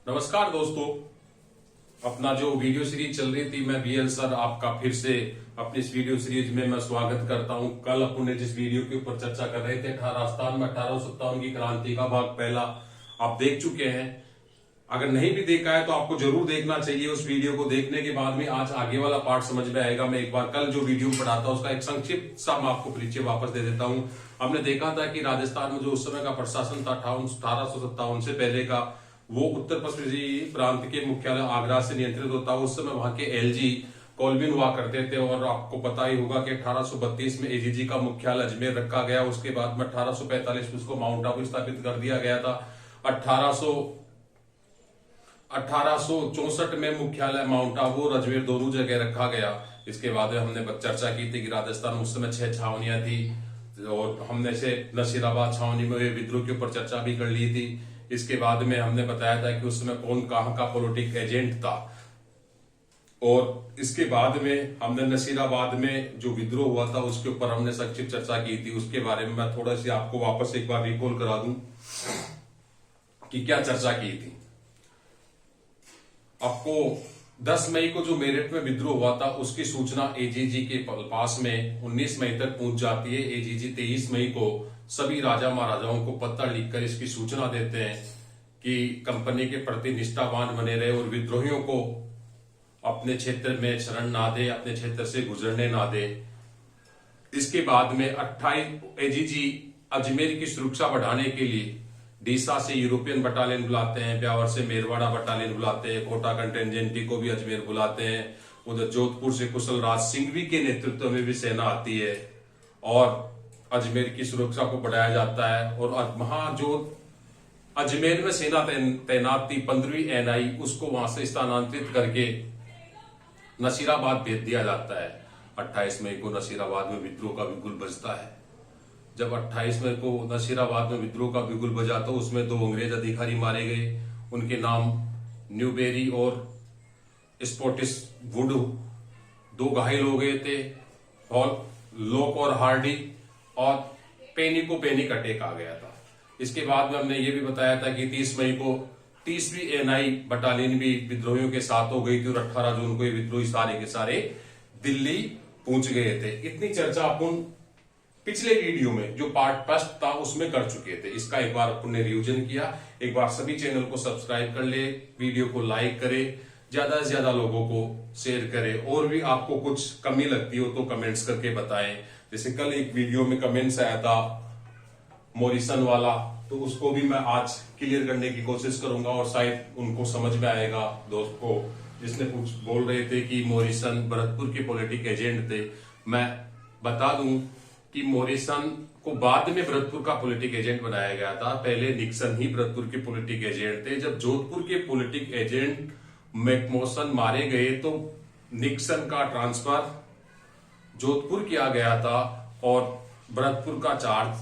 नमस्कार दोस्तों, अपना जो वीडियो सीरीज चल रही थी, मैं बीएल सर आपका फिर से अपनी इस वीडियो सीरीज में मैं स्वागत करता हूं। कल अपन ने जिस वीडियो के ऊपर चर्चा कर रहे थे राजस्थान में 1857 की क्रांति का भाग पहला आप देख चुके हैं। अगर नहीं भी देखा है तो आपको जरूर देखना चाहिए। उस वीडियो को देखने के बाद में आज आगे वाला पार्ट समझ में आएगा। मैं एक बार कल जो वीडियो पढ़ा था उसका एक संक्षिप्त सा मैं आपको परिचय वापस दे देता हूं। हमने देखा था कि राजस्थान में जो उस समय का प्रशासन था 1857 से पहले का, वो उत्तर पश्चिमी प्रांत के मुख्यालय आगरा से नियंत्रित होता। उस समय वहां के एलजी कोलबिन हुआ करते थे और आपको पता ही होगा कि 1832 में एजीजी का मुख्यालय अजमेर रखा गया। उसके बाद में 1845 में उसको माउंट आबू स्थापित कर दिया गया था। 1864 में मुख्यालय माउंट आबू और अजमेर दोनों जगह रखा गया। इसके बाद हमने चर्चा की थी कि राजस्थान में उस समय 6 छावनियां थी और हमने से नसीराबाद छावनी में विद्रोह के ऊपर चर्चा भी कर ली थी। इसके बाद में हमने बताया था कि उस समय कौन कहां का पॉलिटिक एजेंट था और इसके बाद में हमने नसीराबाद में जो विद्रोह हुआ था उसके ऊपर हमने संक्षिप्त चर्चा की थी। उसके बारे में मैं थोड़ा सी आपको वापस एक बार रिकॉल करा दूं कि क्या चर्चा की थी। आपको 10 मई को जो मेरठ में विद्रोह हुआ था उसकी सूचना एजीजी के पास में 19 मई तक पहुंच जाती है। एजीजी 23 मई को सभी राजा महाराजाओं को पत्र लिखकर इसकी सूचना देते हैं कि कंपनी के प्रति निष्ठावान बने रहे और विद्रोहियों को अपने क्षेत्र में शरण ना दे, अपने क्षेत्र से गुजरने ना दे। इसके बाद में 28 एजीजी अजमेर की सुरक्षा बढ़ाने के लिए डीसा से यूरोपियन बटालियन बुलाते हैं, ब्यावर से मेरवाड़ा बटालियन बुलाते हैं, कोटा कंटेंजेंटी को भी अजमेर बुलाते हैं। उधर जोधपुर से कुशल राज सिंघवी के नेतृत्व में भी सेना आती है और अजमेर की सुरक्षा को बढ़ाया जाता है। और वहां जो अजमेर में सेना तैनात थी 15वीं एनआई, उसको वहां से स्थानांतरित करके नसीराबाद भेज दिया जाता है। 28 मई को नसीराबाद में विद्रोह का बिगुल बजता है। जब 28 मई को नसीराबाद में विद्रोह का बिगुल बजा तो उसमें 2 अंग्रेज अधिकारी मारे गए। उनके नाम न्यूबेरी और स्पॉटिस वुड। 2 घायल हो गए थे, लॉक और हार्डी, और पेनी को पैनिक अटैक आ गया था। इसके बाद में हमने ये भी बताया था कि 30 मई को 30वीं एनआई बटालियन भी विद्रोहियों के साथ हो गई थी और 18 जून को ये विद्रोही सारे के सारे दिल्ली पहुंच गए थे। इतनी चर्चा अपन पिछले वीडियो में जो पार्ट फर्स्ट था उसमें कर चुके थे। इसका एक बार अपन ने रिवीजन किया। एक बार सभी चैनल को सब्सक्राइब कर ले, वीडियो को लाइक करे, ज्यादा से ज्यादा लोगों को शेयर करे। और भी आपको कुछ कमी लगती हो तो कमेंट्स करके बताएं। जैसे कल एक वीडियो में कमेंट्स आया था मॉरिसन वाला, तो उसको भी मैं आज क्लियर करने की कोशिश करूंगा और शायद उनको समझ में आएगा। दोस्त को जिसने कुछ बोल रहे थे कि मॉरिसन भरतपुर के पॉलिटिक एजेंट थे, मैं बता दूं कि मॉरिसन को बाद में भरतपुर का पॉलिटिक एजेंट बनाया गया था। पहले निक्सन ही भरतपुर के पॉलिटिक एजेंट थे। जब जोधपुर के पॉलिटिक एजेंट मैकमोसन मारे गए तो निक्सन का ट्रांसफर जोधपुर किया गया था और भरतपुर का चार्ज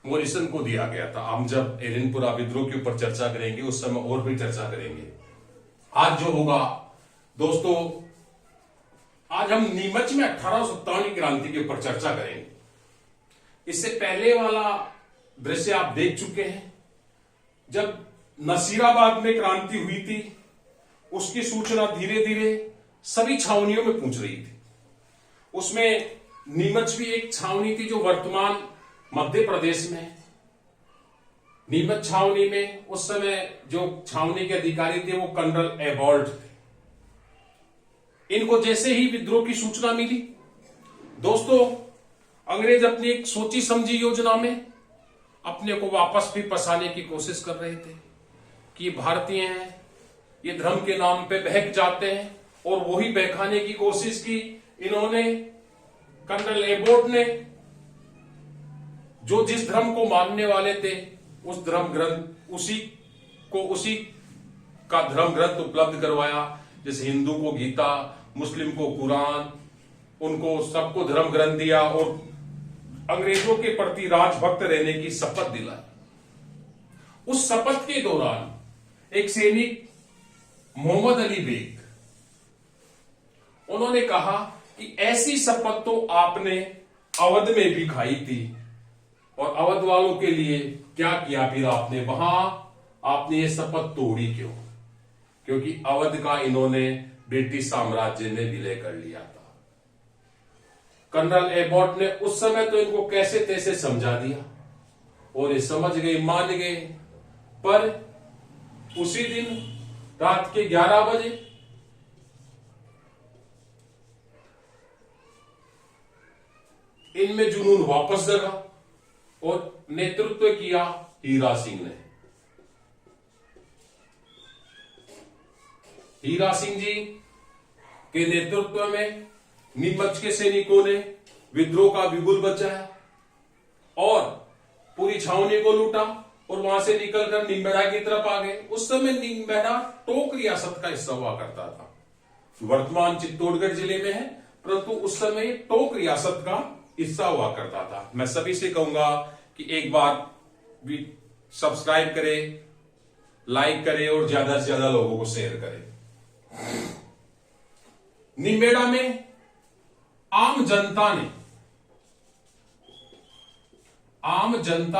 मॉरिसन को दिया गया था। हम जब एलनपुरा विद्रोह के ऊपर चर्चा करेंगे उस समय और भी चर्चा करेंगे। आज जो होगा दोस्तों, आज हम नीमच में 1857 की क्रांति के ऊपर चर्चा करेंगे। इससे पहले वाला दृश्य आप देख चुके हैं। जब नसीराबाद में क्रांति हुई थी उसकी सूचना धीरे धीरे सभी छावनियों में पहुंच रही थी। उसमें नीमच भी एक छावनी थी जो वर्तमान मध्य प्रदेश में। नीमच छावनी में उस समय जो छावनी के अधिकारी थे वो कर्नल एबॉल्ट थे। इनको जैसे ही विद्रोह की सूचना मिली, दोस्तों अंग्रेज अपनी एक सोची समझी योजना में अपने को वापस भी फंसाने की कोशिश कर रहे थे कि भारतीय हैं, ये धर्म के नाम पे बहक जाते हैं, और वही बहकाने की कोशिश की इन्होंने। कर्नल एबॉल्ट ने जो जिस धर्म को मानने वाले थे उस धर्म ग्रंथ उसी का धर्म ग्रंथ उपलब्ध करवाया। जैसे हिंदू को गीता, मुस्लिम को कुरान, उनको सबको धर्म ग्रंथ दिया और अंग्रेजों के प्रति राजभक्त रहने की शपथ दिलाई। उस शपथ के दौरान एक सैनिक मोहम्मद अली बेग, उन्होंने कहा कि ऐसी शपथ तो आपने अवध में भी खाई थी और अवध वालों के लिए क्या किया फिर आपने? वहां आपने ये शपथ तोड़ी क्यों? क्योंकि अवध का इन्होंने ब्रिटिश साम्राज्य में विलय कर लिया था। कर्नल एबॉट ने उस समय तो इनको कैसे तैसे समझा दिया और ये समझ गए, मान गए, पर उसी दिन रात के 11 बजे इनमें जुनून वापस जगा और नेतृत्व किया हीरा सिंह ने। हीरा सिंह जी के नेतृत्व में नीमच के सैनिकों ने विद्रोह का बिगुल बचाया और पूरी छावनी को लूटा और वहां से निकलकर निम्बेड़ा की तरफ आ गए। उस समय निम्बेड़ा टोक रियासत का हिस्सा हुआ करता था, वर्तमान चित्तौड़गढ़ जिले में है, परंतु उस समय टोक रियासत का हिस्सा हुआ करता था। मैं सभी से कहूंगा कि एक बार भी सब्सक्राइब करें, लाइक करें और ज्यादा से ज्यादा लोगों को शेयर करें। निम्बेड़ा में आम जनता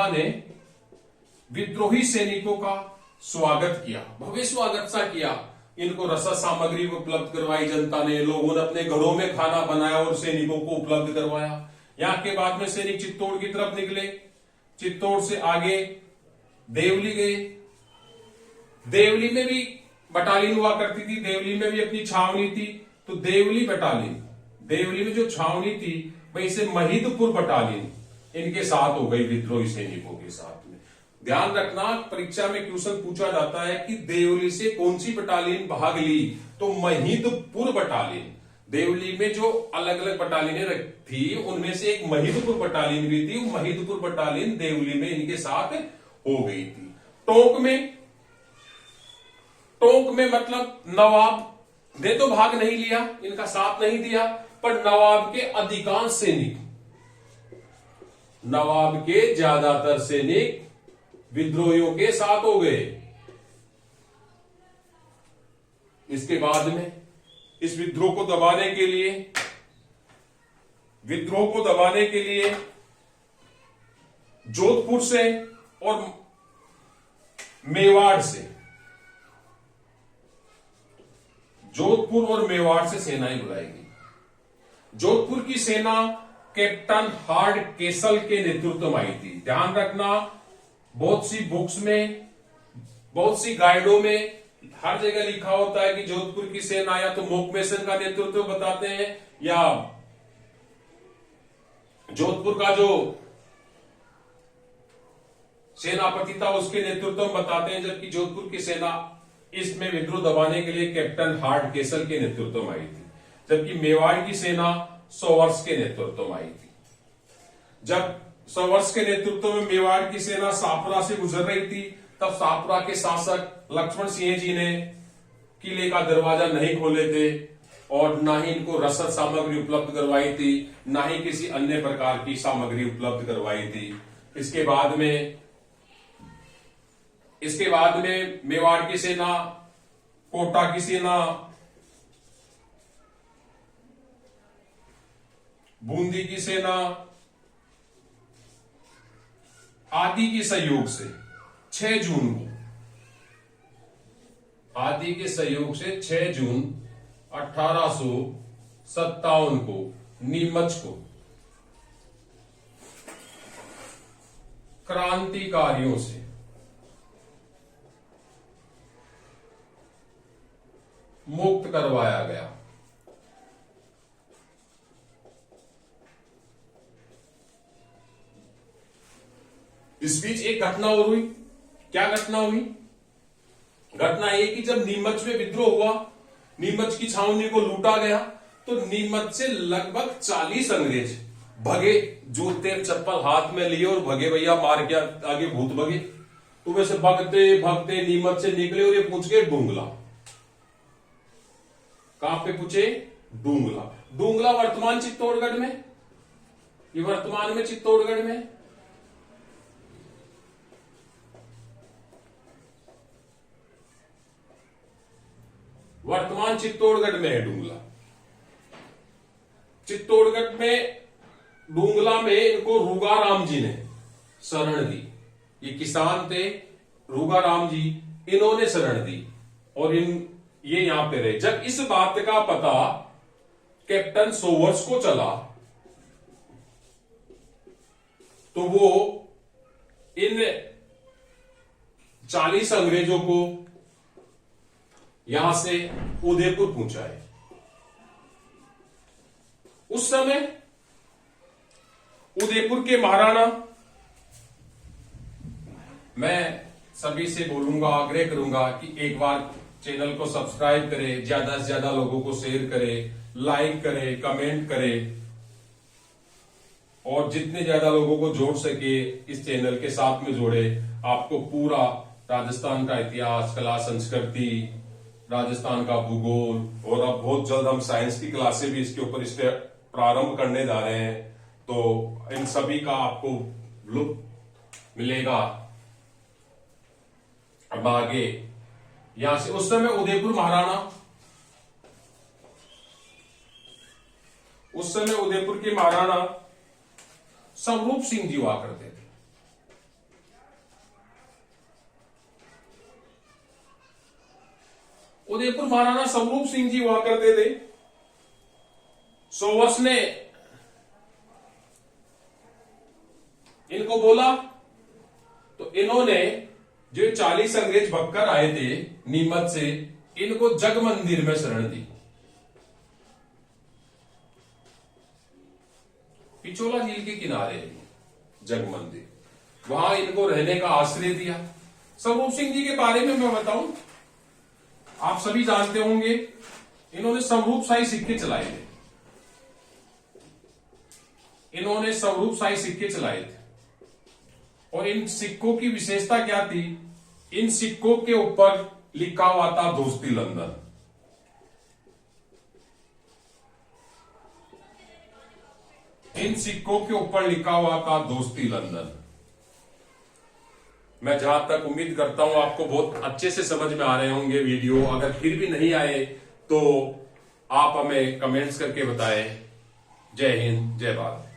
ने विद्रोही सैनिकों का स्वागत किया, भव्य स्वागत सा किया। इनको रसद सामग्री उपलब्ध करवाई जनता ने, लोगों ने अपने घरों में खाना बनाया और सैनिकों को उपलब्ध करवाया। यहां के बाद में सैनिक चित्तौड़ की तरफ निकले, चित्तौड़ से आगे देवली गए। देवली में भी बटालियन हुआ करती थी, देवली में भी अपनी छावनी थी। तो देवली बटालियन, देवली में जो छावनी थी वहीं से महिदपुर बटालियन इनके साथ हो गई विद्रोही सैनिकों के साथ में। ध्यान रखना, परीक्षा में क्वेश्चन पूछा जाता है कि देवली से कौन सी बटालियन भाग ली, तो महिदपुर बटालियन। देवली में जो अलग अलग बटालियन थी उनमें से एक महिदपुर बटालियन भी थी, महिदपुर बटालियन देवली में इनके साथ हो गई थी। टोंक में मतलब नवाब ने तो भाग नहीं लिया, इनका साथ नहीं दिया, पर नवाब के अधिकांश सैनिक, नवाब के ज्यादातर सैनिक विद्रोहियों के साथ हो गए। इसके बाद में इस विद्रोह को दबाने के लिए जोधपुर से और मेवाड़ से सेनाएं बुलाई गई। जोधपुर की सेना कैप्टन हार्ड केसल के नेतृत्व में आई थी। ध्यान रखना, बहुत सी बुक्स में, बहुत सी गाइडों में हर जगह लिखा होता है कि जोधपुर की सेना या तो मोकमेसन का नेतृत्व बताते हैं या जोधपुर का जो सेनापति था उसके नेतृत्व में बताते हैं, जबकि जोधपुर की सेना इसमें विद्रोह दबाने के लिए कैप्टन हार्ड केसल के नेतृत्व में आई थी, जबकि मेवाड़ की सेना सोवर्स के नेतृत्व में आई थी। जब सोवर्स के नेतृत्व में मेवाड़ की सेना सापुरा से गुजर रही थी, तब सापुरा के शासक लक्ष्मण सिंह जी ने किले का दरवाजा नहीं खोले थे और ना ही इनको रसद सामग्री उपलब्ध करवाई थी, ना ही किसी अन्य प्रकार की सामग्री उपलब्ध करवाई थी। इसके बाद में मेवाड़ की सेना, कोटा की सेना, बूंदी की सेना आदि के सहयोग से 6 जून 1857 को नीमच को क्रांतिकारियों से मुक्त करवाया गया। इस बीच एक घटना और हुई। क्या घटना हुई? घटना ये कि जब नीमच में विद्रोह हुआ, नीमच की छावनी को लूटा गया, तो नीमच से लगभग 40 अंग्रेज भगे, जूते चप्पल हाथ में लिए और भगे, भैया मार के आगे भूत भगे। तो वैसे भगते भगते नीमच से निकले और ये पूछ गए डूंगला। कहां पे पूछे? डूंगला वर्तमान चित्तौड़गढ़ में, ये वर्तमान में चित्तौड़गढ़ में। वर्तमान चित्तौड़गढ़ में है डूंगला। चित्तौड़गढ़ में डूंगला में इनको रूगाराम जी ने शरण दी। ये किसान थे रूगाराम जी, इन्होंने शरण दी और ये यहां पे रहे। जब इस बात का पता कैप्टन सोवर्स को चला तो वो इन 40 अंग्रेजों को यहां से उदयपुर पहुंचाए। उस समय उदयपुर के महाराणा, मैं सभी से बोलूंगा, आग्रह करूंगा कि एक बार चैनल को सब्सक्राइब करें, ज्यादा से ज्यादा लोगों को शेयर करें, लाइक करें, कमेंट करें और जितने ज्यादा लोगों को जोड़ सके इस चैनल के साथ में जोड़े। आपको पूरा राजस्थान का इतिहास, कला, संस्कृति, राजस्थान का भूगोल और अब बहुत जल्द हम साइंस की क्लासें भी इसके ऊपर इस पे प्रारंभ करने जा रहे हैं, तो इन सभी का आपको लुत्फ मिलेगा। अब आगे यहां से उस समय उदयपुर के महाराणा स्वरूप सिंह जी हुआ करते थे। उदयपुर महाराणा स्वरूप सिंह जी हुआ करते थे। सोवर्स ने इनको बोला तो इन्होंने जो 40 अंग्रेज भगकर आए थे नीमच से, इनको जग मंदिर में शरण दी। पिछोला झील के किनारे जग मंदिर, वहां इनको रहने का आश्रय दिया। स्वरूप सिंह जी के बारे में मैं बताऊं, आप सभी जानते होंगे, इन्होंने स्वरूपशाही सिक्के चलाए थे। और इन सिक्कों की विशेषता क्या थी? इन सिक्कों के ऊपर लिखा हुआ था दोस्ती लंदन। इन सिक्कों के ऊपर लिखा हुआ था दोस्ती लंदन। मैं जहां तक उम्मीद करता हूं आपको बहुत अच्छे से समझ में आ रहे होंगे वीडियो। अगर फिर भी नहीं आए तो आप हमें कमेंट्स करके बताएं। जय हिंद, जय भारत।